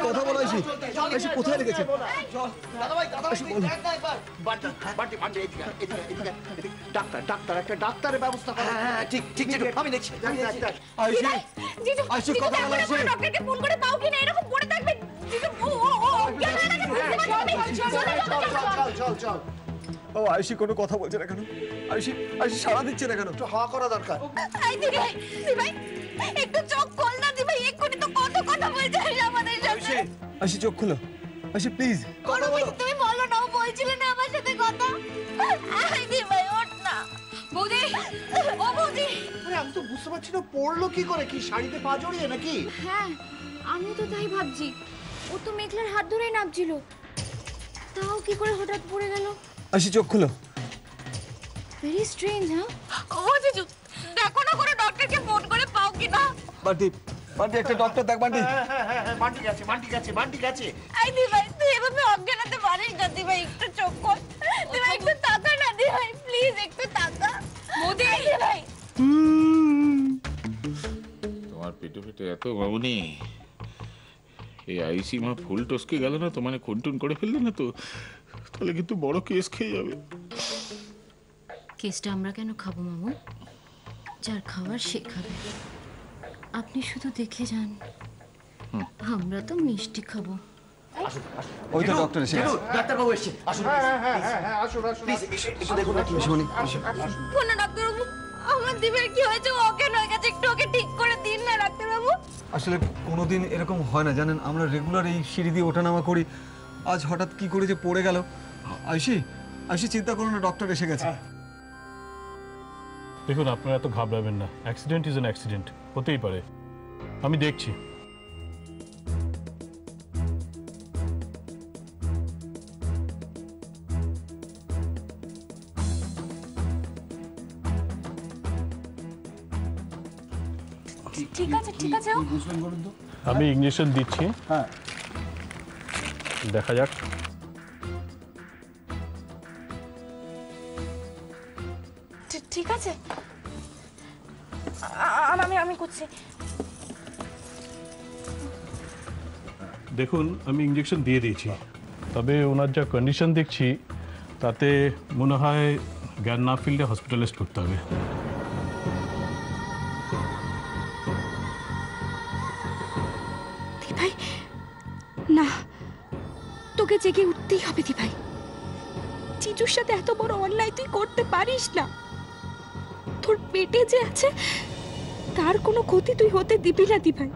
কথা বলো কোথায় লেগেছে? ডাক্তারের ব্যবস্থা করো। হ্যাঁ ঠিক ঠিক ঠিক আমি দেখছি। ও আয়ুষি কোনো কথা বলছে না কেন? আয়ুষি সাড়া দিচ্ছে না কেন? একটু হাওয়া করা দরকার। একটু চোখ খোল না দিভাই, এক্ষুনি তো কত কথা বলছিস আমাদের সাথে। আয়ুষি চোখ খোলো, আয়ুষি প্লিজ কথা বলো। তুমি বলো না, ও বলছিলে না আমার সাথে কথা। দিভাই ওঠ না। বৌদি, ও বৌদি। আরে আমি তো বুঝতে পারছি না পড়লো কি করে, কি শাড়িতে পা জড়িয়ে নাকি? হ্যাঁ আমি তো তাই ভাবছি, ও তো মেঘলার হাত ধরেই নামছিল, তাও কি করে হঠাৎ পড়ে গেল? আয়ুষি চোখ খোলো। Very strange. হ্যাঁ ও জিজু দেখো না করে ডক্টরকে ফোন করে পাও কিনা। বান্টি একটা ডক্টর দেখ। বান্টি বান্টি গেছে। আই দিভাই তুই এভাবে অজ্ঞান হতে পারিস না। দিভাই একটু চোখ খোল, দিভাই একটু তাকা না। দিভাই প্লিজ একটু তাকা। মোদি দিভাই তোমার পেটে এত বাবুনি, এই আইসি মা ফুল টসকে গেল না তো, মানে খুনটুন করে ফেললে না তো, তাহলে কিন্তু বড় কেস খেয়ে যাবে। কেসটা আমরা কেন খাবো মামু? যার খাবার সে খাবে। আপনি শুধু দেখে যান, আমরা তো মিষ্টি খাবো। ওই তো ডক্টর এসে গেছে। ডাক্তারবাবু এসেছে, আসুন। হ্যাঁ আসুন প্লিজ একটু দেখুন না কি শুনি। কোন ডাক্তারবাবু, আমার দিবের কি হয়েছে? অজ্ঞান হয়ে গেছে, একটু ওকে ঠিক করে দিন না ডাক্তারবাবু। আসলে কোনোদিন এরকম হয় না জানেন, আমরা রেগুলার এই সিঁড়ি দিয়ে ওঠানামা করি, আজ হঠাৎ কি করে যে পড়ে গেল। আয়ুষি চিন্তা করো না, ডক্টর এসে গেছে। দেখুন আপনারা এত ঘাবড়াবেন না, অ্যাক্সিডেন্ট ইজ অ্যান অ্যাক্সিডেন্ট, হতেই পারে, আমি দেখছি। ঠিক আছে আমি ইঞ্জেকশন দিচ্ছি, হ্যাঁ দেখা যাক। ঠিক আছে আমি করছি। দেখুন আমি ইঞ্জেকশন দিয়ে দিয়েছি, তবে ওনার যা কন্ডিশন দেখছি তাতে মনে হয় জ্ঞান না ফিরলে হসপিটালাইজড করতে হবে। দিভাই না, তোকে জেগে উঠতেই হবে দিভাই। জিজুর সাথে এত বড় অন্যায় তুই করতে পারিস না। তোর পেটে যে আছে তার কোনো ক্ষতি তুই হতে দিবি না দিভাই।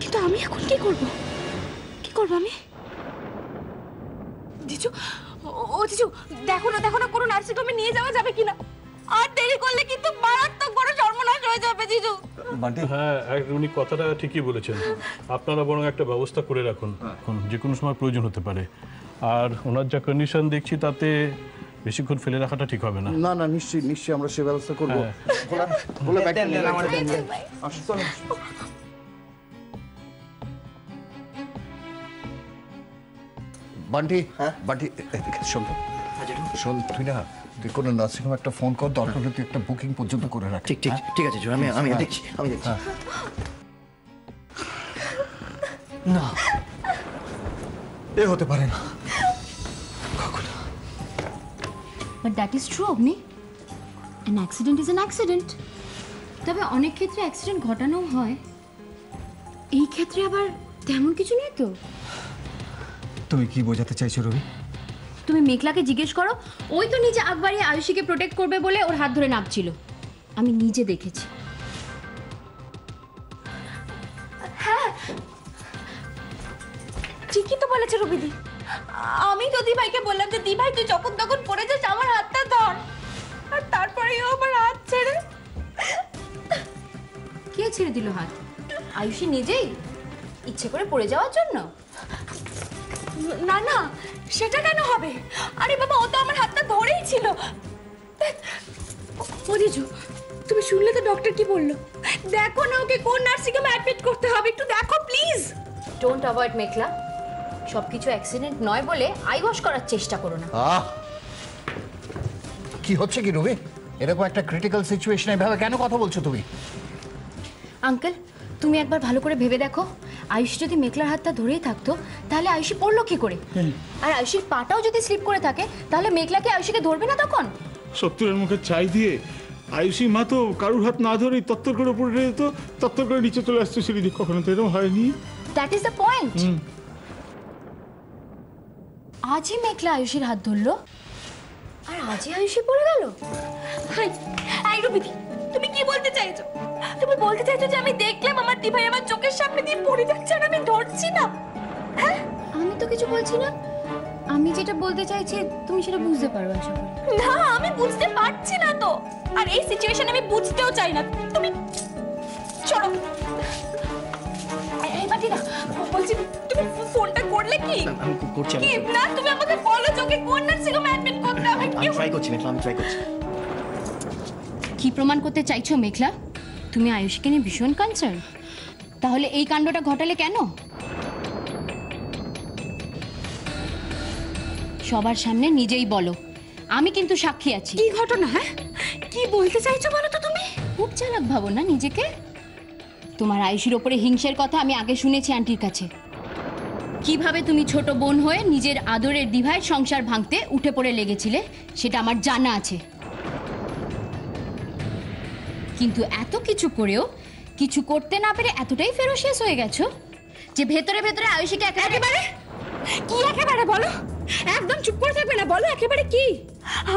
কিন্তু আমি এখন কি করব আমি? জিজু, ও জিজু দেখো না কোনো নার্সিং হোমে নিয়ে যাওয়া যাবে কিনা? আর দেরি করলে কিন্তু মারাত্মক বড় সর্বনাশ হয়ে যাবে জিজু। হ্যাঁ উনি কথাটা ঠিকই বলেছেন, আপনারা বরং একটা ব্যবস্থা করে রাখুন, যে কোনো সময় প্রয়োজন হতে পারে। আর ওনার যা কন্ডিশন দেখছি তাতে বেশিক্ষণ ফেলে রাখাটা ঠিক হবে না। না নিশ্চয়ই আমরা সে ব্যবস্থা করব। বান্টি শোন তুই না, তুই কোনো নার্সিং হোম একটা ফোন কর, দরকার হলে তুই একটা বুকিং পর্যন্ত করে রাখ। ঠিক আছে আমি দেখছি। না এ হতে পারে না। But that is true, Agni. An accident is an accident. তবে অনেক ক্ষেত্রে অ্যাক্সিডেন্ট ঘটানো হয়, এই ক্ষেত্রে আবার তেমন কিছু নেই তো। তুমি কি বোঝাতে চাইছো রবি? তুমি মেঘলাকে জিজ্ঞেস করো, ওই তো নিজে আগ বাড়িয়ে আয়ুষীকে প্রোটেক্ট করবে বলে ওর হাত ধরে নামছিল, আমি নিজে দেখেছি। হ্যাঁ ঠিকই তো বলেছে রবিদি। আমি তো দিভাইকে বললাম যে দিভাই তুই যখন তখন পড়ে যাস আমার হাতটা ধর, আর তারপরেই ও আমার হাত ছেড়ে। কে ছেড়ে দিল হাত? আয়ুষী নিজেই ইচ্ছে করে পড়ে যাওয়ার জন্য? না না, সেটা কেন হবে? আরে বাবা, ও তো আমার হাতটা ধরেই ছিল। ও জিজু, তুমি শুনলে তো ডক্টর কি বললো? দেখো না ওকে কোন নার্সিং হোমে অ্যাডমিট করতে হবে, একটু দেখো প্লিজ। ডোন্ট অ্যাভয়েড মেঘলা। সবকিছু অ্যাক্সিডেন্ট নয় বলে আইওয়াশ করার চেষ্টা করো না। কি হচ্ছে কি রুবি? এরকম একটা ক্রিটিক্যাল সিচুয়েশনে এভাবে কেন কথা বলছো তুমি? আঙ্কেল, তুমি একবার ভালো করে ভেবে দেখো, আয়ুষী যদি মেঘলার হাতটা ধরেই থাকতো তাহলে আয়ুষী পড়লো কি করে? আর আয়ুষীর পাটাও যদি স্লিপ করে থাকে তাহলে মেঘলাকে আয়ুষীকে ধরবে না তখন? সত্যের মুখে চাই দিয়ে আয়ুষী মা তো কারুর হাত না ধরেই তত্তর করে পড়ে যেত, তত্তর করে নিচে চলে আসতো সিঁড়ি দিয়ে। কখনো তো এরকম হয়নি। That is the point. আজই মেঘলা আয়ুষীর হাত ধরলো আর আজই আয়ুষী পড়ে গেল। এই রুবিদি, তুমি কি বলতে চাইছো? তুমি বলতে চাইছো যে আমি দেখলাম আমার দিভাই আমার চোখের সামনে দিয়ে পড়ে যাচ্ছে আর আমি ধরছি না? হ্যাঁ, আমি তো কিছু বলছি না। আমি যেটা বলতে চাইছি তুমি সেটা বুঝতে পারবে আশা করি। না, আমি বুঝতে পারছি না তো, আর এই সিচুয়েশন আমি বুঝতেও চাই না। তুমি চলো। এই বাটিরা, বলছি তুমি ফোনটা করলে কি? আমি করছি। কি না, তুমি আমাকে বলো চোখে কোন নার্সিং হোমে অ্যাডমিট করতে হবে। আমি ট্রাই করছি মেঘলা, আমি ট্রাই করছি। কি প্রমাণ করতে চাইছো মেঘলা? তুমি আয়ুষকে নিয়ে ভীষণ কনসার্ন। তাহলে এই কাণ্ডটা ঘটালে কেন? সবার সামনে নিজেই বলো, আমি কিন্তু সাক্ষী আছি। কি ঘটনা? হ্যাঁ, কি বলতে চাইছো বলো তো তুমি? খুব চালাক ভাবো না নিজেকে? তোমার আয়ুষীর ওপরে হিংসের কথা আমি আগে শুনেছি আন্টির কাছে। কিভাবে তুমি ছোট বোন হয়ে নিজের আদরের দিভাইয়ের সংসার ভাঙতে উঠে পড়ে লেগেছিলে সেটা আমার জানা আছে। কিন্তু এত কিছু করেও কিছু করতে না পেরে এতটাই ফেরোশিয়াস হয়ে গেছো যে ভেতরে ভেতরে আয়ুষীকে একেবারে কি একেবারে বলো? একদম চুপ করে থাকবে না, বলো একেবারে কি?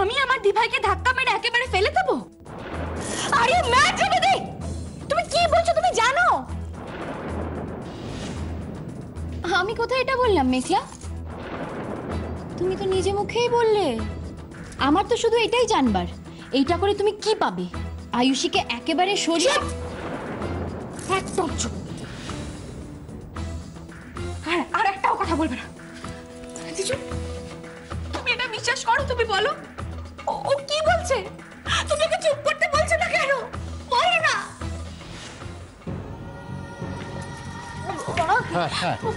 আমি আমার দিভাইকে ধাক্কা মেরে একেবারে ফেলে দেবো? আরে ম্যাড রুবিদি, তুমি কি বলছো তুমি জানো? আমি কোথায় এটা বললাম মেঘলা? তুমি তো নিজে মুখেই বললে। আমার তো শুধু এটাই জানবার, এইটা করে তুমি কি পাবে? আয়ুষীকে একেবারে সরিয়ে। একদম চুপ। আর একটাও কথা বলবে না। জিজু, তুমি এটা বিশ্বাস করো? তুমি বলো ও কি বলছে? তুমি ওকে চুপ করতে বলছো না কেন? বলো না।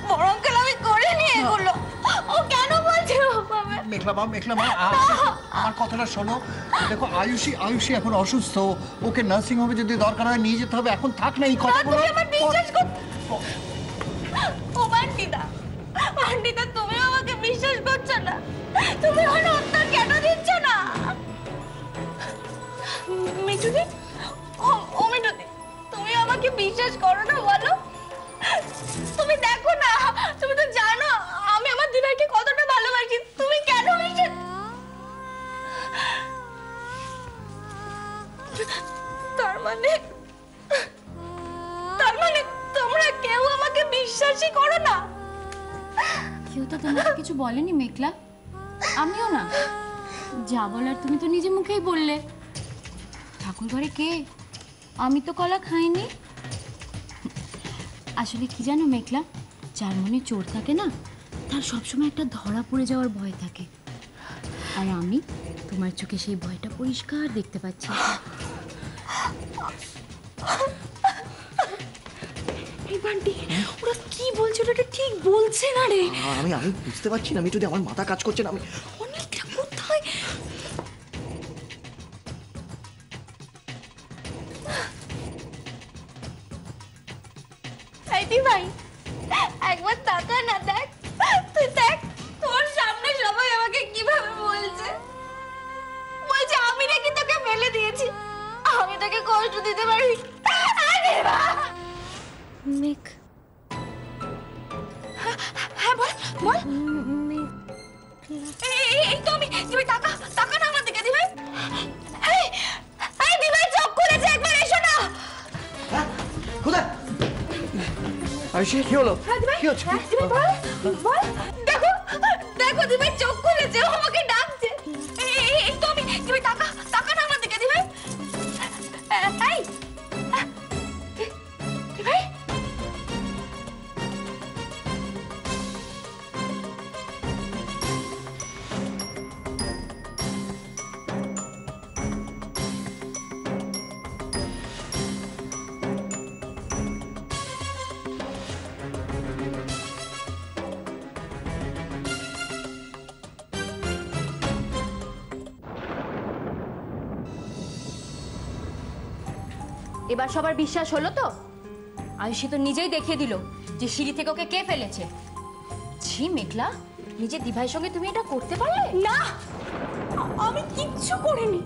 বড় আঙ্কেল, আমি করিনি এগুলো। ও কেন বলছে? মেঘলা মা আমার কথাটা শোনো। দেখো আয়ুষী এখন অসুস্থ, ওকে নার্সিং হোমে যদি দরকার হয় নিয়ে যেতে হবে। এখন থাক না এই কথাগুলো। তুমি আমার বিশ্বাস কর। ও বান্টিদা, তুমি আমাকে বিশ্বাস করছো না? তুমি ওর উত্তর কেন দিচ্ছ না? মিঠুদি, ও মিঠুদি, তুমি আমাকে বিশ্বাস করো না বলো? তুমি দেখো না, তুমি তো জানো আমি আমার দিদাকে কতটা ভালোবাসি। তুমি কেন বিশ্বাস? তার মানে তোমরা কেউ আমাকে বিশ্বাসই করো না? কেউ তো তোমাকে কিছু বলেনি মেঘলা, আমিও না। যা বলার তুমি তো নিজে মুখেই বললে। ঠাকুর ঘরে কে? আমি তো কলা খাইনি। আসলে কি জানো মেঘলা, যার মনে চোর থাকে না তার সবসময় একটা ধরা পড়ে যাওয়ার ভয় থাকে। আর আমি তোমার চোখে সেই ভয়টা পরিষ্কার দেখতে পাচ্ছি। এই বান্টি, ওরা কি বলছে ওটা ঠিক বলছে না রে। আমি বুঝতে পারছি না, আমি যদি আমার মাথা কাজ করছে না। আমি অনেকটা কোথায়? এই ভাই, একবার তাকা না, দেখ। তুই দেখ তোর সামনে সবাই আমাকে কিভাবে বলছে আমি নাকি তোকে ফেলে দিয়েছি। আমি তোকে কষ্ট দিতে পারি? আরে বাহ! মেঘ, হ্যাঁ বল বল। এই তো আমি। তুমি তাকা না আমার দিকে দিভাই। এই দিভাই, চোখ খুলেছে, একবার এসো না। কোথায় আয়ুষী? কি হলো? কি হচ্ছে? দিভাই বল। দেখো দিভাই চোখ খুলেছে, ও আমাকে ডাকছে। এই তো আমি। তুমি তাকা না আমার দিকে এবার সবার বিশ্বাস হলো তো? আয়ুষী তো নিজেই দেখিয়ে দিল যে সিঁড়ি থেকে ওকে কে ফেলেছে। ছি মেঘলা, নিজের দিভাইয়ের সঙ্গে তুমি এটা করতে পারলে না, আমি কিচ্ছু করিনি।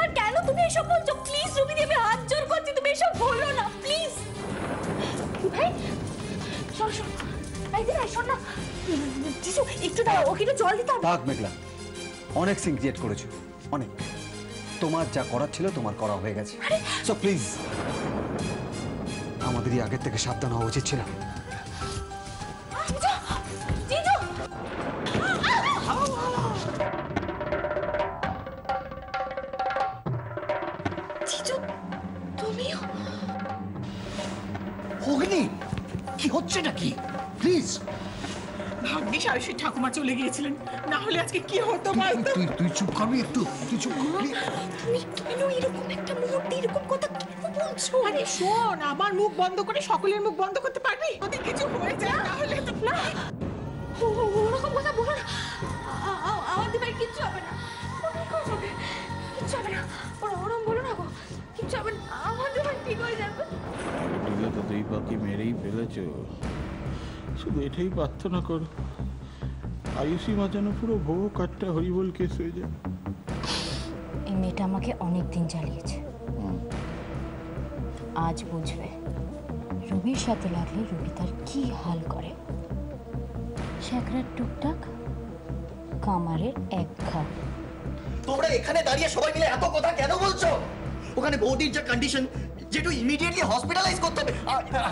আর কেন তুমি এসব বলছো? প্লিজ রুবি দেবী, হাত জোর করছি, তুমি এসব বলো না প্লিজ। ভাই শোন শোন, এই দিদি শোন না, জিজু একটু দাঁড়াও, ওকে একটু জল দিতে হবে। থাক মেঘলা, অনেক সিনক্রিয়েট করেছো, অনেক। তোমার যা করার ছিল তোমার করা হয়ে গেছে। সো প্লিজ, আমাদেরই আগের থেকে সাবধান হওয়া উচিত ছিল। জিজু জিজু জিজু, তুমিও? অগ্নি, কি হচ্ছে নাকি? প্লিজ। ভাগ্যিস আয়ুষী ঠাকুমা চলে গিয়েছিলেন, না হলে আজকে কি হতো বলতো? তুই চুপ করবি একটু, তুই চুপ করবি। তুমি কেন এরকম একটা মুহূর্তে এরকম কথা কেন বলছো? আরে শোন, আমার মুখ বন্ধ করে সকলের মুখ বন্ধ করতে পারবি? যদি কিছু হয়ে যায় তাহলে তো না, ওরকম কথা বলো না। আমার দিবার কিচ্ছু হবে না, কিচ্ছু হবে না, ওরকম বলো না গো, কিচ্ছু হবে না, আমার দিবার ঠিক হয়ে যাবে। দিলে তো দুই পাখি মেরেই ফেলেছো, শুধু এটাই প্রার্থনা করো আয়ুষী মা যেন পুরো ভোগ কাটটা হরিবল কেস হয়ে যায়। এই মেয়েটা আমাকে অনেক দিন জ্বালিয়েছে, আজ বুঝবে রুবির সাথে লাগলে রুবি তার কি হাল করে। শ্যাকরার টুকটাক, কামারের এক ঘা। তোমরা এখানে দাঁড়িয়ে সবাই মিলে এত কথা কেন বলছো? ওখানে বৌদির যা কন্ডিশন, যেটু ইমিডিয়েটলি হসপিটালাইজ করতে হবে।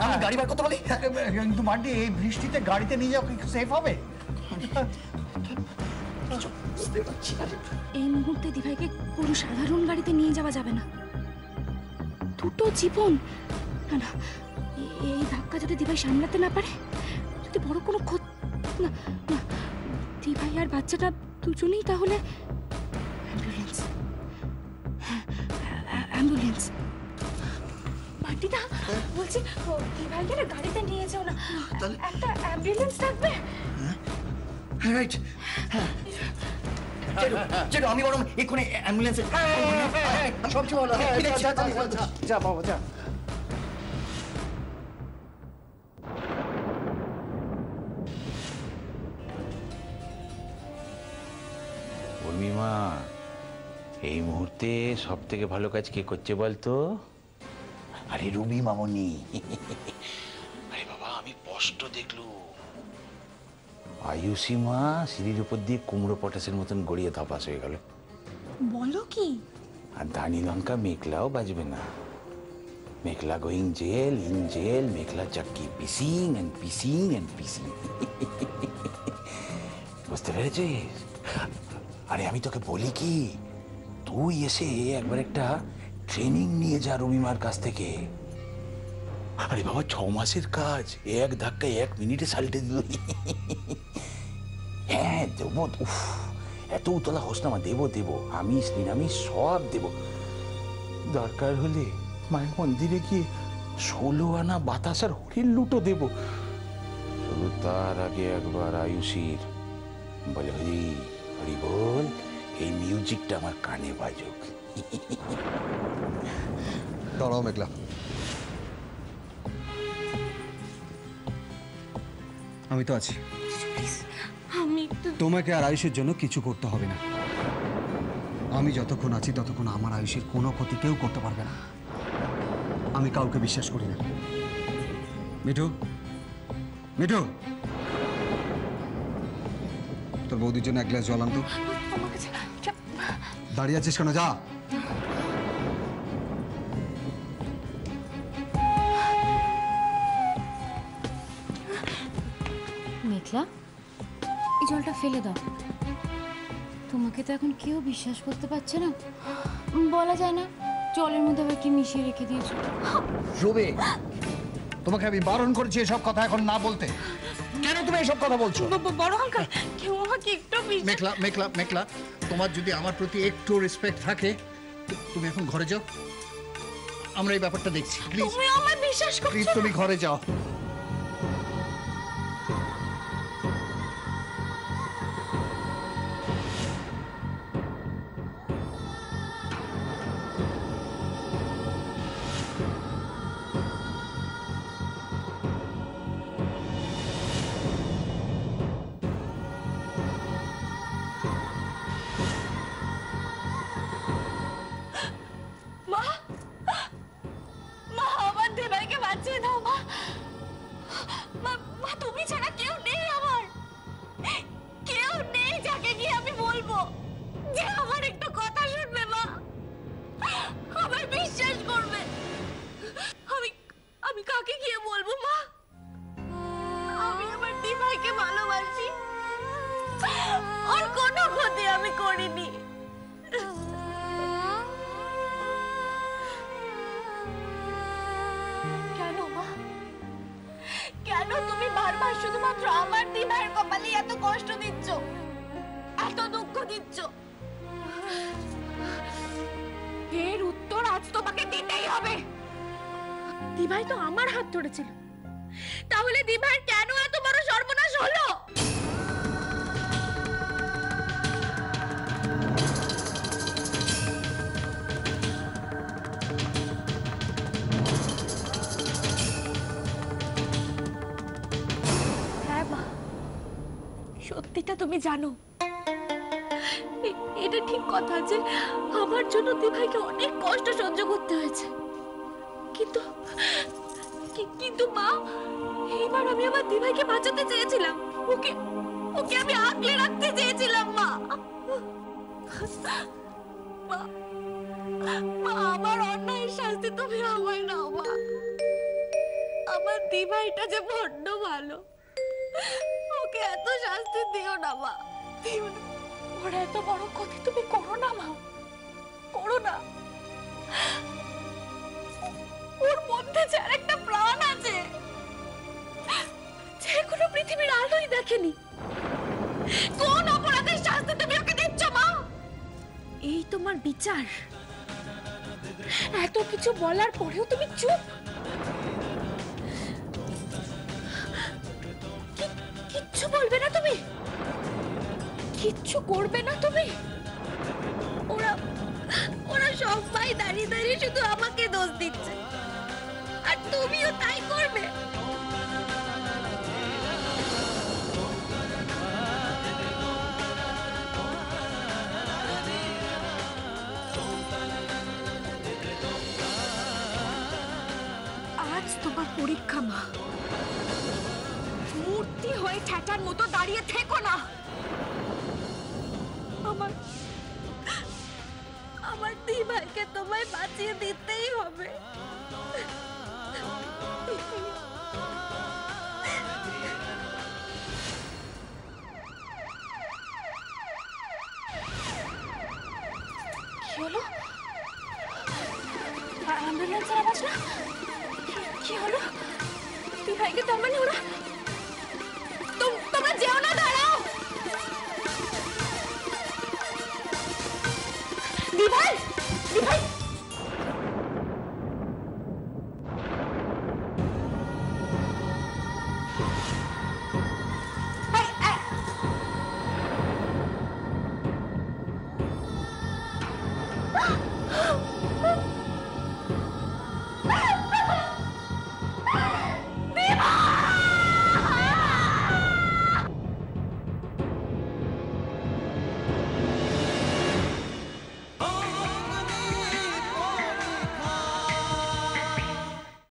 আমি গাড়ি বার করতে বলি। কিন্তু মান্টি, এই বৃষ্টিতে গাড়িতে নিয়ে যাওয়া কি সেফ হবে? বুঝতে পারছি না। এই মুহূর্তে দিভাইকে কোনো সাধারণ গাড়িতে নিয়ে যাওয়া যাবে না, দুটো জীবন। না না, এই ধাক্কা যদি দিভাই সামলাতে না পারে, যদি বড় কোনো না না, দিভাই আর বাচ্চাটা দুজনেই তাহলে অ্যাম্বুলেন্স। হ্যাঁ, অ্যাম্বুলেন্স। মাটিদা বলছি, দিভাইকে না গাড়িতে নিয়ে যাও না, একটা অ্যাম্বুলেন্স থাকবে। রাইট, হ্যাঁ। যেটু আমি বরং এক্ষুনি অ্যাম্বুলেন্সে সবচেয়ে ভালো। যা বাবা যা। উর্মিমা, এই মুহূর্তে সব থেকে ভালো কাজ কে করছে বলতো? আরে রুবি মামনি। আরে বাবা, আমি স্পষ্ট দেখলুম আয়ুষী মা সিঁড়ির উপর দিয়ে কুমড়ো পটাশের মতন গড়িয়ে ধপাস হয়ে গেল। বলো কি? আর ধানি লঙ্কা মেঘলাও বাজবে না। Meghla going jail, in jail, Meghla chakki pissing and pissing and pissing. বুঝতে পেরেছিস? আরে আমি তোকে বলি কি, তুই এসে একবার একটা ট্রেনিং নিয়ে যা রবিমার কাছ থেকে। আরে বাবা, 6 মাসের কাজ এক ধাক্কায় 1 মিনিটে সালটে দিল। হ্যাঁ দেবো, উফ, এত উতলা হোস না, দেবো দেবো, আমি শ্রীরামি সব দেবো। দরকার হলে মায়ের মন্দিরে গিয়ে 16 আনা বাতাসার হরির লুটো দেবো। শুধু তার আগে একবার আয়ুষীর বলে হরি হরি বল, এই মিউজিকটা আমার কানে বাজুক। দাঁড়াও মেঘলা, আমি তো আছি। আমি তোমাকে আর আয়ুষের জন্য কিছু করতে হবে না। আমি যতক্ষণ আছি ততক্ষণ আমার আয়ুষের কোনো ক্ষতি কেউ করতে পারবে না। আমি কাউকে বিশ্বাস করি না। মিঠু, মিঠু, তোর বৌদির জন্য 1 গ্লাস জল আনতো। দাঁড়িয়ে আছিস কেন? যা। মেঘলা, এই জলটা ফেলে দাও। তোমাকে তো এখন কেউ বিশ্বাস করতে পারছে না। বলা যায় না জলের মধ্যে আবার কি মিশিয়ে রেখে দিয়েছো। রুবি, তোমাকে আমি বারণ করেছি এসব কথা এখন না বলতে। কেন তুমি এসব কথা বলছো? বড় আঙ্কেল, কেউ আমাকে একটু মেঘলা মেঘলা মেঘলা, তোমার যদি আমার প্রতি একটু রেসপেক্ট থাকে, তুমি এখন ঘরে যাও, আমরা এই ব্যাপারটা দেখছি। প্লিজ, তুমি আমায় বিশ্বাস করো। প্লিজ তুমি ঘরে যাও। ভালোবাসি, ওর কোনো ক্ষতি আমি করিনি। কেন মা, কেন তুমি বারবার শুধুমাত্র আমার দিভাইয়ের কপালে এত কষ্ট দিচ্ছ, এত দুঃখ দিচ্ছ? এর উত্তর আজ তোমাকে দিতেই হবে। দিভাই তো আমার হাত ধরেছিল, তাহলে দিভাইয়ের কেন এত বড় সর্বনাশ হলো? হ্যাঁ মা, সত্যিটা তুমি জানো। এটা ঠিক কথা যে আমার জন্য দিভাইকে অনেক কষ্ট সহ্য করতে হয়েছে, কিন্তু কিন্তু মা, এইবার আমি আমার দিভাইকে বাঁচাতে চেয়েছিলাম, ওকে ওকে আমি আগলে রাখতে চেয়েছিলাম। মা, মা, আমার অন্যায়ের শাস্তি তুমি আমায় নাও মা। আমার দিভাইটা যে বড্ড ভালো, ওকে এত শাস্তি দিও না মা, দিও না। ওর এত বড় ক্ষতি তুমি করো না মা, করো না। ওর মধ্যে যে একটা প্রাণ আছে, যে কোনো পৃথিবীর আলোই দেখেনি। কোন অপরাধের শাস্তি তুমি ওকে দিচ্ছ মা? এই তোমার বিচার? এত কিছু বলার পরেও তুমি চুপ? কিচ্ছু বলবে না তুমি? কিচ্ছু করবে না তুমি? ওরা ওরা সবাই দাঁড়িয়ে দাঁড়িয়ে শুধু আমাকে দোষ দিচ্ছে, আর তুমিও তাই করবে? আজ তোমার পরীক্ষা মা, মূর্তি হয়ে ঠেটার মতো দাঁড়িয়ে থেকো না। আমার দিভাইকে তোমায় বাঁচিয়ে দিতেই হবে। কি হলো? অ্যাম্বুলেন্সের আওয়াজ না? কি হলো? দিভাইকে তার মানে ওরা, তোমরা যেও না।